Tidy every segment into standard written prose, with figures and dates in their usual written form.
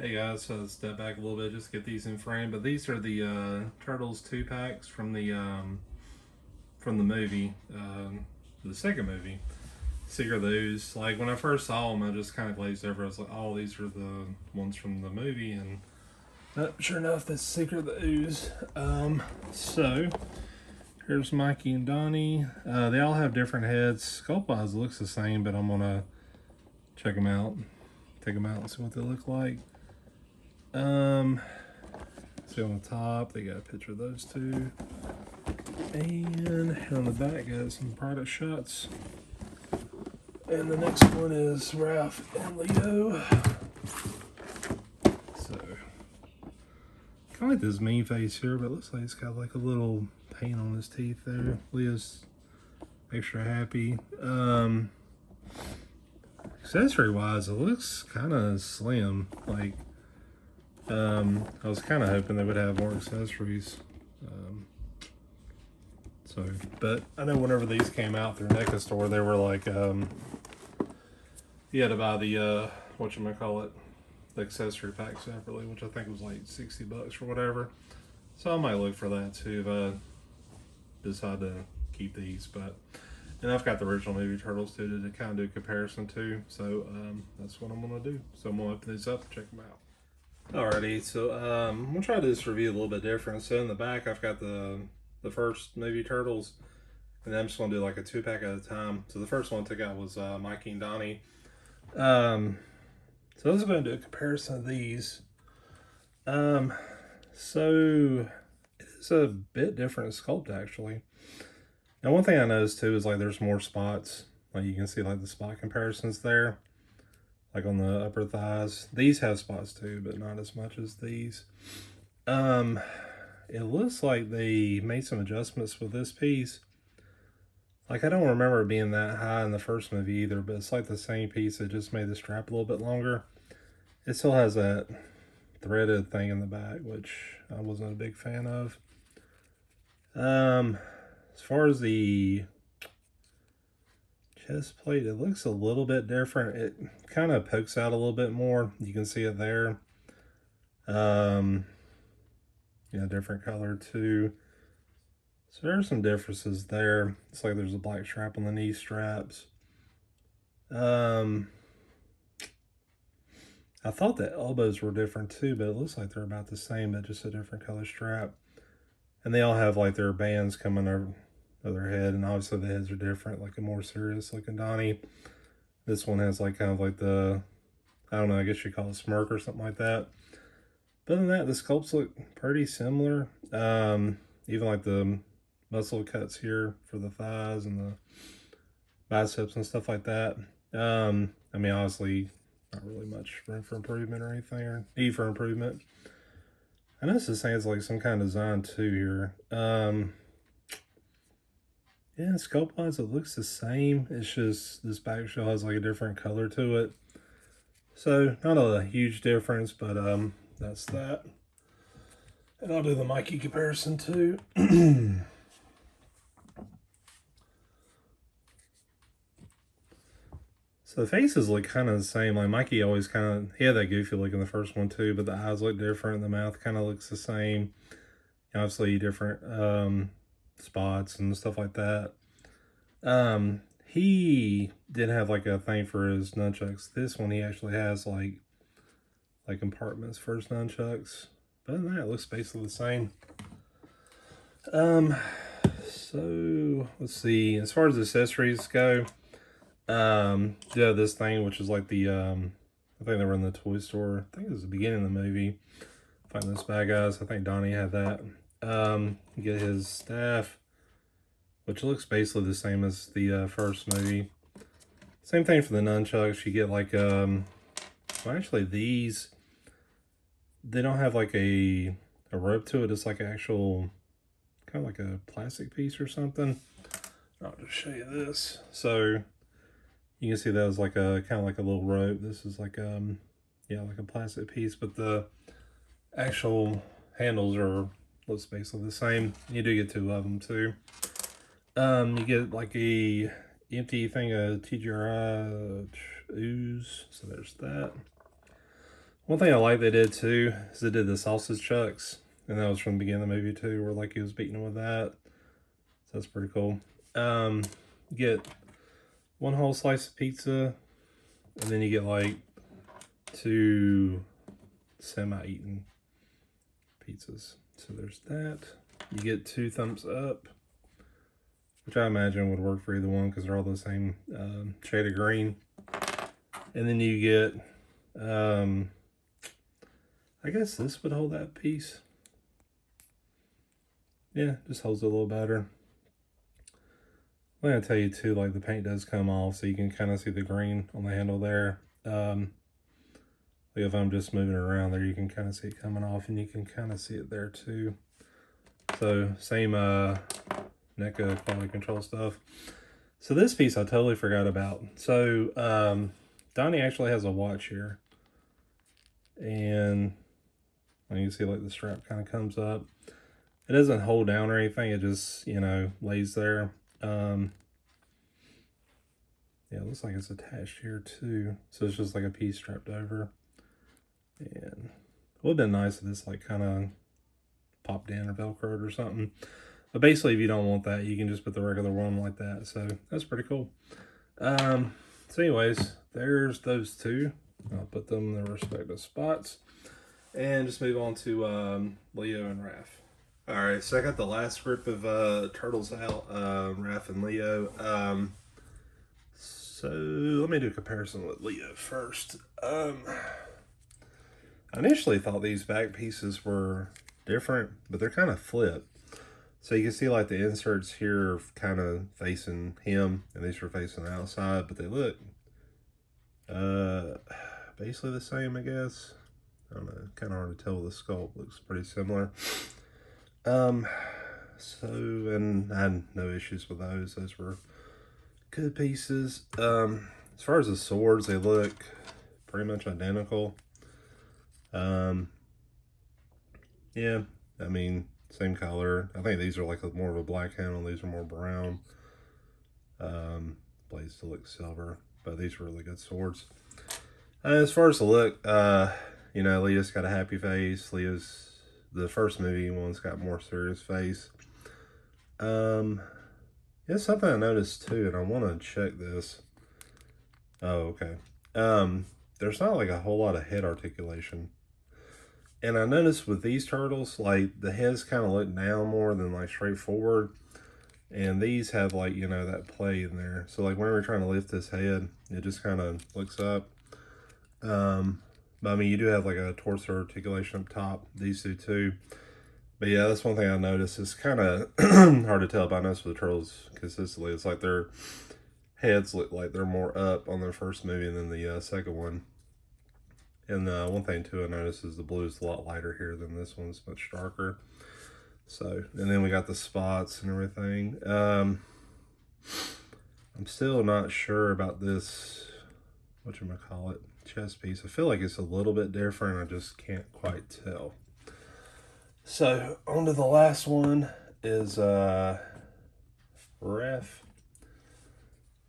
Hey guys, so step back a little bit, just get these in frame. But these are the Turtles 2 packs from the movie, the second movie, Secret of the Ooze. Like when I first saw them, I just kind of glazed over. I was like, "Oh, these are the ones from the movie," and sure enough, that's Secret of the Ooze. So here's Mikey and Donnie. They all have different heads. Sculpt-wise, looks the same, but I'm gonna check them out, take them out, and see what they look like. See on the top, they got a picture of those two. And on the back, got some product shots. And the next one is Raph and Leo. So, kind of like this mean face here, but it looks like it's got like a little paint on his teeth there. Leo's extra happy. Accessory wise, it looks kind of slim. Like, I was kind of hoping they would have more accessories. But I know whenever these came out through NECA store, they were like, you had to buy the, whatchamacallit, the accessory pack separately, which I think was like $60 or whatever. So I might look for that too if I decide to keep these. And I've got the original movie Turtles too to kind of do a comparison too. So that's what I'm going to do. So I'm going to open these up and check them out. Alrighty, so I'm going to try this review a little bit different. So in the back, I've got the first movie Turtles, and then I'm just going to do like a 2-pack at a time. So the first one I took out was Mikey and Donnie. So let's go and do a comparison of these. So it is a bit different sculpt actually. Now one thing I noticed too is like there's more spots. Like you can see like the spot comparisons there. Like on the upper thighs. These have spots too, but not as much as these. It looks like they made some adjustments with this piece. Like I don't remember it being that high in the first movie either, but it's like the same piece. It just made the strap a little bit longer. It still has that threaded thing in the back, which I wasn't a big fan of. As far as the chest plate, it looks a little bit different. It kind of pokes out a little bit more. You can see it there. Yeah, different color too. So there are some differences there. It's like there's a black strap on the knee straps. I thought the elbows were different too, but it looks like they're about the same, but just a different color strap. And they all have like their bands coming over their head, and obviously the heads are different, like a more serious looking Donnie. This one has like kind of like the, I don't know, I guess you call it a smirk or something like that. But other than that, the sculpts look pretty similar. Even like the muscle cuts here for the thighs and the biceps and stuff like that. I mean, obviously, not really much room for improvement or anything, or need for improvement. I noticed this thing has like some kind of design too here. Yeah, sculpt wise, it looks the same. It's just this back shell has like a different color to it. So not a huge difference, but that's that. And I'll do the Mikey comparison too. So the faces look kind of the same. Like Mikey always kind of, he had that goofy look in the first one too, but the eyes look different. The mouth kind of looks the same. Obviously different spots and stuff like that. He didn't have like a thing for his nunchucks. This one he actually has like compartments for his nunchucks. But other than that, it looks basically the same. So let's see. As far as accessories go, yeah, this thing, which is like the I think they were in the toy store. I think it was the beginning of the movie. Find those bad guys. I think Donnie had that. You get his staff, which looks basically the same as the first movie. Same thing for the nunchucks. You get like well, actually these, they don't have like a rope to it. It's like an actual kind of like a plastic piece or something. I'll just show you this. So you can see that was like a kind of like a little rope. This is like yeah, like a plastic piece, but the actual handles are looks basically the same. You do get 2 of them too. You get like a empty thing of TGRI Ooze. So there's that. One thing I like they did too is they did the sausage chucks, and that was from the beginning of the movie too, where like he was beating him with that. So that's pretty cool. You get one whole slice of pizza, and then you get like 2 semi-eaten pizzas. So there's that. You get 2 thumbs up, which I imagine would work for either one because they're all the same shade of green. And then you get, I guess this would hold that piece. Yeah, just holds it a little better. I'm going to tell you too, like the paint does come off, so you can kind of see the green on the handle there. Like if I'm just moving it around there, you can kind of see it coming off, and you can kind of see it there too. So same NECA quality control stuff. So this piece I totally forgot about. So Donnie actually has a watch here, and you can see like the strap kind of comes up. It doesn't hold down or anything, it just, you know, lays there. Yeah, it looks like it's attached here too. So it's just like a piece strapped over. And it would have been nice if this like kind of popped in or velcroed or something. But basically, if you don't want that, you can just put the regular one like that. So that's pretty cool. So anyways, there's those two. I'll put them in their respective spots. And just move on to Leo and Raph. Alright, so I got the last group of turtles out, Raph and Leo. So let me do a comparison with Leo first. I initially thought these back pieces were different, but they're kind of flipped. So you can see like the inserts here are kind of facing him, and these are facing the outside, but they look basically the same, I guess. I don't know, kind of hard to tell. The sculpt looks pretty similar. And I had no issues with those. Those were good pieces. As far as the swords, they look pretty much identical. Yeah, I mean, same color. I think these are like more of a black handle. These are more brown. Blades still look silver, but these are really good swords. As far as the look, you know, Leo's got a happy face. The first movie one's got more serious face. It's something I noticed too, and I want to check this. Oh, okay. There's not like a whole lot of head articulation. And I noticed with these turtles, like the heads kind of look down more than like straight forward. And these have like, you know, that play in there. So like whenever you're trying to lift this head, it just kind of looks up. But I mean, you do have like a torso articulation up top. These do too. But yeah, that's one thing I noticed. It's kind of hard to tell, but I noticed with the turtles consistently, it's like their heads look like they're more up on their first movie than the second one. And one thing too I noticed is the blue is a lot lighter here than this one's much darker. So, and then we got the spots and everything. I'm still not sure about this, whatchamacallit, chest piece. I feel like it's a little bit different. I just can't quite tell. So, on to the last one is Raph.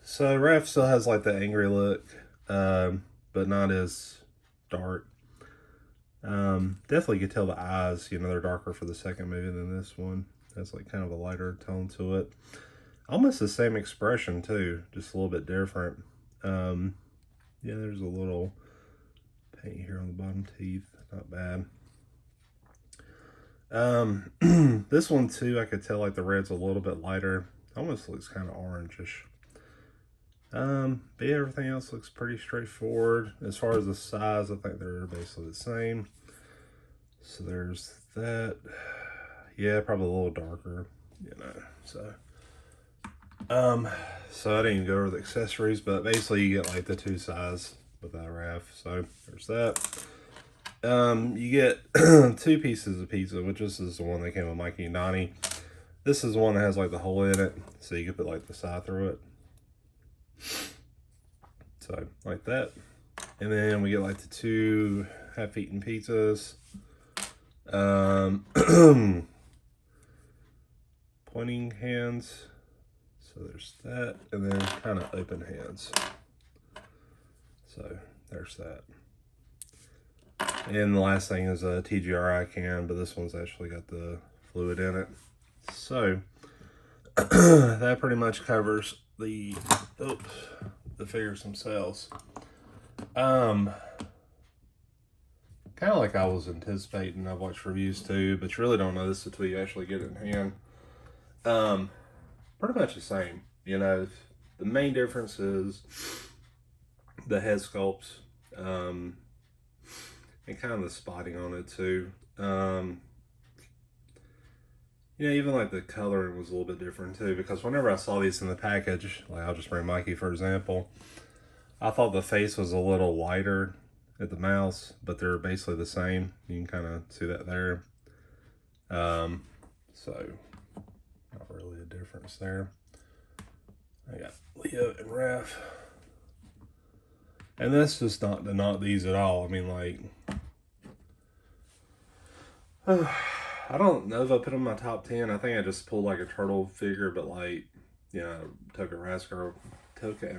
So, Raph still has like the angry look, but not as dark. Definitely could tell the eyes, you know, they're darker for the second movie than this one. That's like kind of a lighter tone to it. Almost the same expression too, just a little bit different. Yeah, there's a little paint here on the bottom teeth, not bad. This one too, I could tell like the red's a little bit lighter. Almost looks kind of orangish. But yeah, everything else looks pretty straightforward. As far as the size, I think they're basically the same. So there's that. Yeah, probably a little darker, you know. So I didn't even go over the accessories, but basically you get like the 2 size with that Raph. So there's that. You get 2 pieces of pizza, which this is the one that came with Mikey and Donnie. This is the one that has like the hole in it, so you can put like the side through it. So like that. And then we get like the 2 half-eaten pizzas. Pointing hands. So there's that. And then kind of open hands. So there's that. And the last thing is a TGRI can, but this one's actually got the fluid in it. So that pretty much covers the figures themselves. Kind of like I was anticipating. I've watched reviews too, but you really don't know this until you actually get it in hand. Pretty much the same. You know, the main difference is the head sculpts, and kind of the spotting on it too. Yeah, even like the coloring was a little bit different too, because whenever I saw these in the package, like I'll just bring Mikey for example, I thought the face was a little lighter at the mouth, but they're basically the same. You can kind of see that there. So not really a difference there. I got Leo and Raph. And that's just not to knock these at all. I mean, like, I don't know if I put them in my top 10. I think I just pulled like a turtle figure, but like, you know, Toka and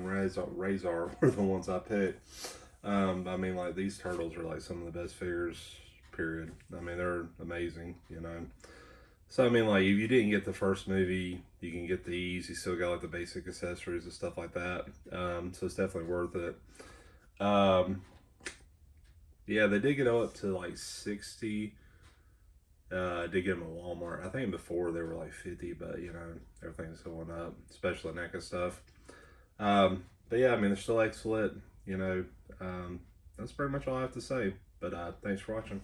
Razor were the ones I picked. I mean, like, these turtles are like some of the best figures, period. I mean, they're amazing, you know. So, I mean, like, if you didn't get the first movie, you can get these. You still got like the basic accessories and stuff like that. So it's definitely worth it. Yeah, they did get up to like 60. I did get them at Walmart. I think before they were like 50, but you know, everything's going up, especially NECA stuff. But yeah, I mean, they're still excellent. You know, that's pretty much all I have to say. But thanks for watching.